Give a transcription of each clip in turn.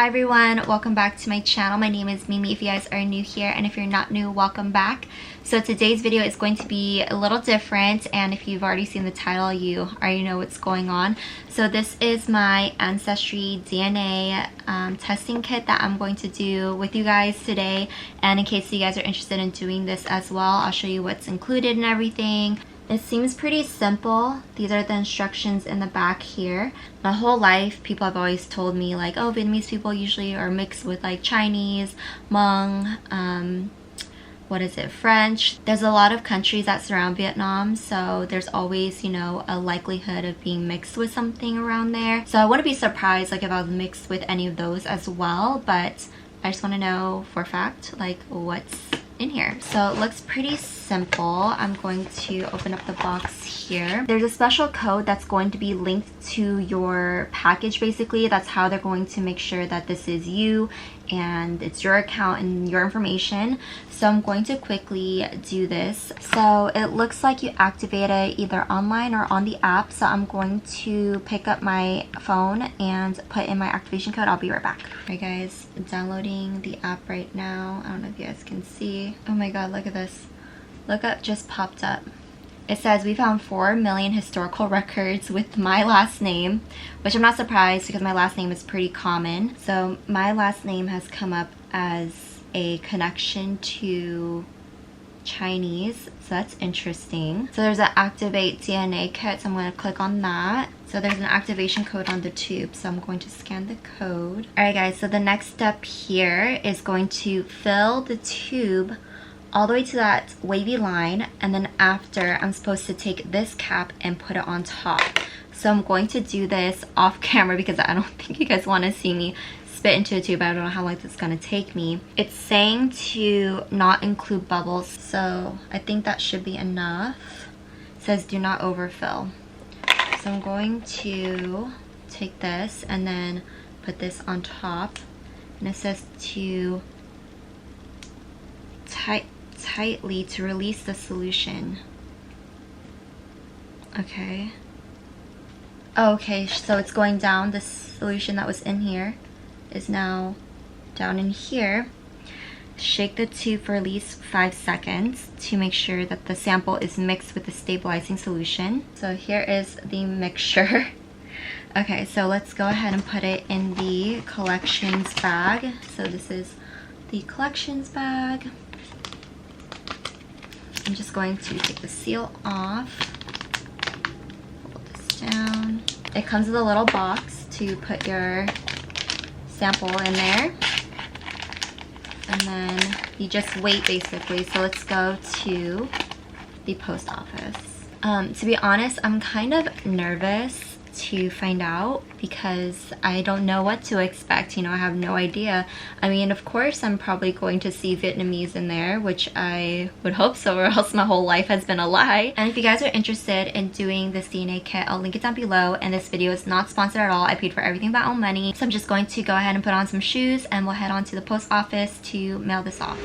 Hi everyone, welcome back to my channel. My name is Mimi if you guys are new here, and if you're not new, welcome back. So today's video is going to be a little different, and if you've already seen the title, you already know what's going on. So this is my Ancestry DNA testing kit that I'm going to do with you guys today, and in case you guys are interested in doing this as well, I'll show you what's included and everything. It seems pretty simple. These are the instructions in the back here. My whole life, people have always told me like, oh, Vietnamese people usually are mixed with like Chinese, Hmong, French. There's a lot of countries that surround Vietnam, so there's always, you know, a likelihood of being mixed with something around there. So I wouldn't be surprised like if I was mixed with any of those as well, but I just want to know for a fact like what's in here. So it looks pretty simple. I'm going to open up the box here. There's a special code that's going to be linked to your package. Basically, that's how they're going to make sure that this is you and it's your account and your information. So I'm going to quickly do this. So it looks like you activate it either online or on the app. So I'm going to pick up my phone and put in my activation code. I'll be right back. Alright guys, downloading the app right now. I don't know if you guys can see. Oh my god, look at this. Lookup just popped up. It says we found 4 million historical records with my last name, which I'm not surprised because my last name is pretty common. So my last name has come up as a connection to Chinese, so that's interesting. So there's an activate DNA kit, so I'm going to click on that. So there's an activation code on the tube, so I'm going to scan the code. Alright guys, so the next step here is going to fill the tube all the way to that wavy line, and then after I'm supposed to take this cap and put it on top. So I'm going to do this off camera because I don't think you guys want to see me spit into a tube. I don't know how long it's gonna take me. It's saying to not include bubbles, so I think that should be enough. It says do not overfill. So I'm going to take this and then put this on top, and it says to tightly to release the solution. Okay. Okay, so it's going down. The solution that was in here is now down in here. Shake the tube for at least 5 seconds to make sure that the sample is mixed with the stabilizing solution. So here is the mixture. Okay, so let's go ahead and put it in the collections bag. So this is the collections bag. I'm just going to take the seal off. Hold this down. It comes with a little box to put your sample in there. And then you just wait basically. So let's go to the post office. To be honest, I'm kind of nervous to find out because I don't know what to expect. You know, I have no idea. I mean, of course I'm probably going to see Vietnamese in there, which I would hope so, or else my whole life has been a lie. And if you guys are interested in doing this DNA kit, I'll link it down below. And this video is not sponsored at all. I paid for everything with my own money. So I'm just going to go ahead and put on some shoes and we'll head on to the post office to mail this off.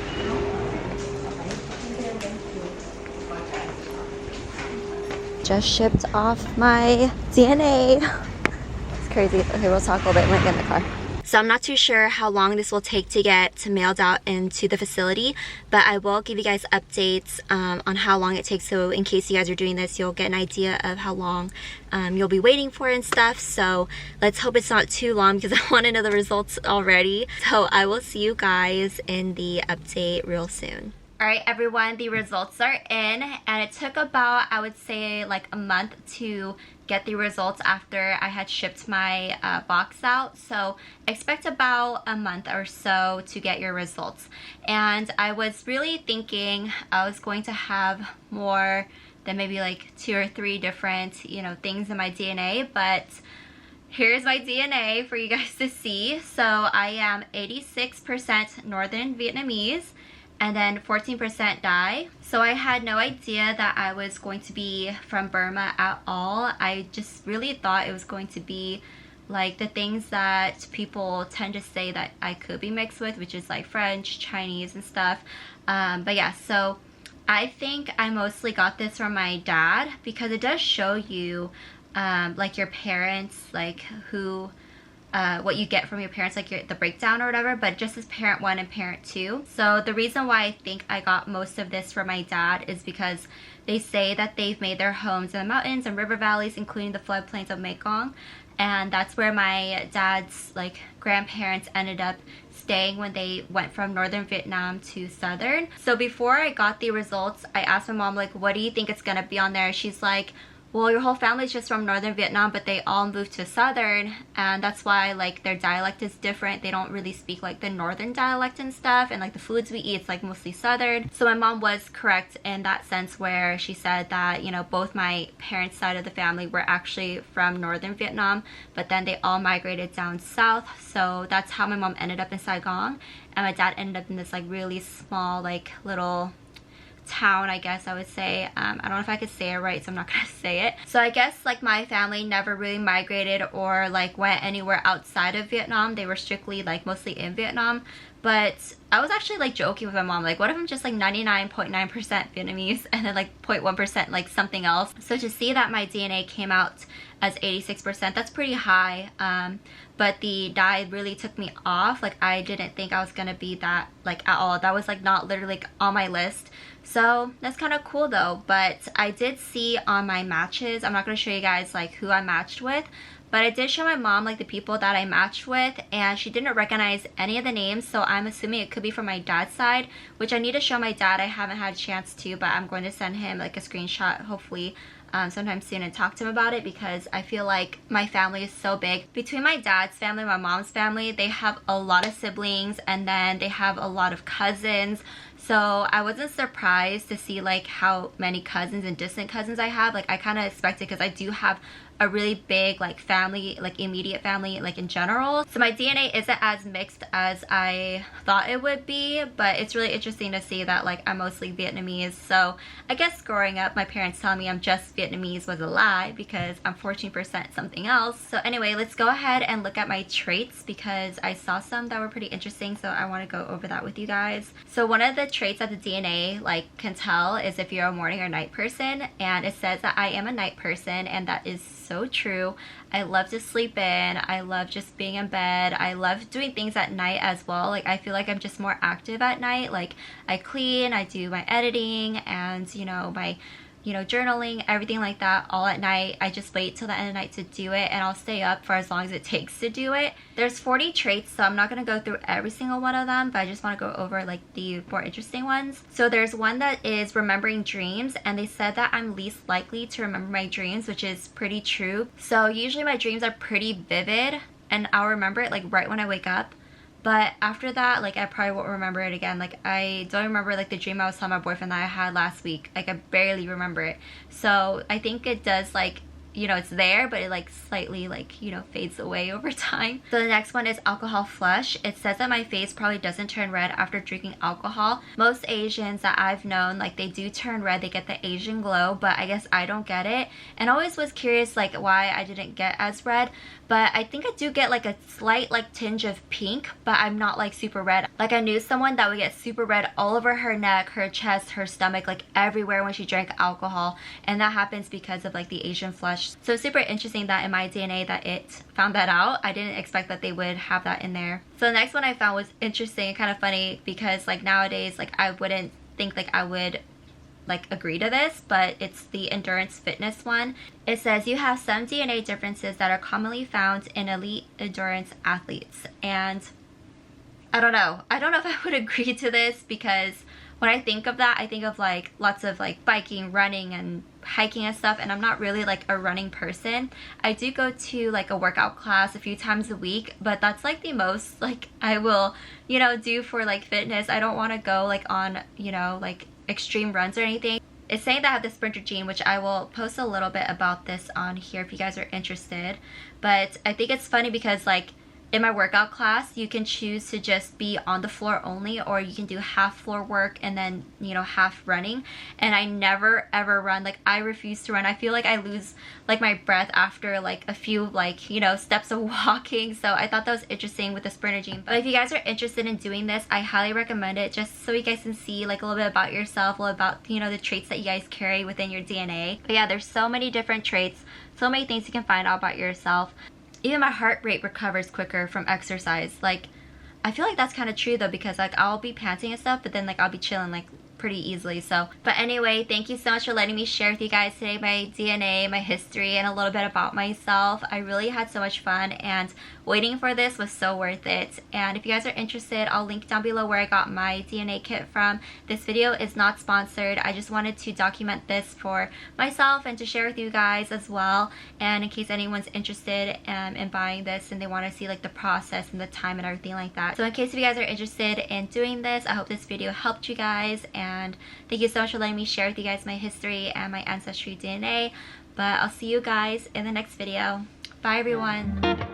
Just shipped off my DNA. It's crazy. Okay, we'll talk a little bit when we get in the car. So I'm not too sure how long this will take to get mailed out into the facility, but I will give you guys updates on how long it takes. So in case you guys are doing this, you'll get an idea of how long you'll be waiting for and stuff. So let's hope it's not too long because I want to know the results already. So I will see you guys in the update real soon. Alright everyone, the results are in, and it took about, I would say, like a month to get the results after I had shipped my box out. So expect about a month or so to get your results. And I was really thinking I was going to have more than maybe like 2 or 3 different, you know, things in my DNA, but here's my DNA for you guys to see. So I am 86% Northern Vietnamese, and then 14% Thai. So I had no idea that I was going to be from Burma at all. I just really thought it was going to be like the things that people tend to say that I could be mixed with, which is like French, Chinese and stuff. But yeah, so I think I mostly got this from my dad because it does show you like your parents, like who what you get from your parents, like the breakdown or whatever, but just as parent 1 and parent 2. So the reason why I think I got most of this from my dad is because they say that they've made their homes in the mountains and river valleys, including the floodplains of Mekong, and that's where my dad's like grandparents ended up staying when they went from northern Vietnam to southern. So before I got the results, I asked my mom, like, what do you think it's gonna be on there? She's like, well, your whole family's just from northern Vietnam, but they all moved to southern, and that's why like their dialect is different. They don't really speak like the northern dialect and stuff, and like the foods we eat, it's like mostly southern. So my mom was correct in that sense, where she said that, you know, both my parents' side of the family were actually from northern Vietnam, but then they all migrated down south. So that's how my mom ended up in Saigon, and my dad ended up in this like really small like little town, I guess I would say. I don't know if I could say it right, so I'm not gonna say it. So I guess like my family never really migrated or like went anywhere outside of Vietnam. They were strictly like mostly in Vietnam. But I was actually like joking with my mom, like, what if I'm just like 99.9% Vietnamese and then like 0.1% like something else? So to see that my DNA came out as 86%, that's pretty high. But the dye really took me off. Like, I didn't think I was gonna be that like at all. That was like not literally like on my list. So that's kind of cool though. But I did see on my matches, I'm not gonna show you guys like who I matched with, but I did show my mom like the people that I matched with, and she didn't recognize any of the names, so I'm assuming it could be from my dad's side, which I need to show my dad. I haven't had a chance to, but I'm going to send him like a screenshot hopefully sometime soon and talk to him about it, because I feel like my family is so big. Between my dad's family and my mom's family, they have a lot of siblings, and then they have a lot of cousins. So I wasn't surprised to see like how many cousins and distant cousins I have. Like, I kind of expected, because I do have a really big like family, like immediate family, like in general. So my DNA isn't as mixed as I thought it would be, but it's really interesting to see that like I'm mostly Vietnamese. So I guess growing up, my parents telling me I'm just Vietnamese was a lie, because I'm 14% something else. So anyway, let's go ahead and look at my traits, because I saw some that were pretty interesting, so I want to go over that with you guys. So one of the traits that the DNA like can tell is if you're a morning or night person, and it says that I am a night person, and that is so true. I love to sleep in. I love just being in bed. I love doing things at night as well. Like, I feel like I'm just more active at night. Like, I clean, I do my editing, and you know, my journaling, everything like that, all at night. I just wait till the end of the night to do it, and I'll stay up for as long as it takes to do it. There's 40 traits, so I'm not going to go through every single one of them, but I just want to go over like the more interesting ones. So there's one that is remembering dreams, and they said that I'm least likely to remember my dreams, which is pretty true. So usually my dreams are pretty vivid, and I'll remember it like right when I wake up. But after that, like, I probably won't remember it again. Like, I don't remember like the dream I was telling my boyfriend that I had last week. Like, I barely remember it. So I think it does like, you know, it's there, but it like slightly like, you know, fades away over time. So the next one is alcohol flush. It says that my face probably doesn't turn red after drinking alcohol. Most Asians that I've known, like, they do turn red, they get the Asian glow, but I guess I don't get it. And I always was curious like why I didn't get as red, but I think I do get like a slight like tinge of pink, but I'm not like super red. Like, I knew someone that would get super red all over her neck, her chest, her stomach, like everywhere when she drank alcohol, and that happens because of like the Asian flush. So super interesting that in my DNA that it found that out. I didn't expect that they would have that in there. So the next one I found was interesting and kind of funny, because like nowadays, like, I wouldn't think like I would like agree to this, but it's the endurance fitness one. It says you have some DNA differences that are commonly found in elite endurance athletes. And I don't know if I would agree to this, because when I think of that, I think of like lots of like biking, running, and hiking and stuff, and I'm not really like a running person. I do go to like a workout class a few times a week, but that's like the most like I will, you know, do for like fitness. I don't want to go like on, you know, like extreme runs or anything. It's saying that I have the sprinter gene, which I will post a little bit about this on here if you guys are interested. But I think it's funny because like in my workout class, you can choose to just be on the floor only, or you can do half floor work and then, you know, half running. And I never ever run. Like, I refuse to run. I feel like I lose like my breath after like a few like, you know, steps of walking. So I thought that was interesting with the sprinter gene. But if you guys are interested in doing this, I highly recommend it, just so you guys can see like a little bit about yourself, a little about, you know, the traits that you guys carry within your DNA. But yeah, there's so many different traits, so many things you can find out about yourself. even my heart rate recovers quicker from exercise. Like, I feel like that's kind of true though, because like I'll be panting and stuff, but then like I'll be chilling like pretty easily. So, but anyway, thank you so much for letting me share with you guys today my DNA, my history, and a little bit about myself. I really had so much fun, and waiting for this was so worth it. And if you guys are interested, I'll link down below where I got my DNA kit from. This video is not sponsored. I just wanted to document this for myself and to share with you guys as well, and in case anyone's interested in buying this and they want to see like the process and the time and everything like that. So in case if you guys are interested in doing this, I hope this video helped you guys, and thank you so much for letting me share with you guys my history and my ancestry DNA. But I'll see you guys in the next video. Bye everyone.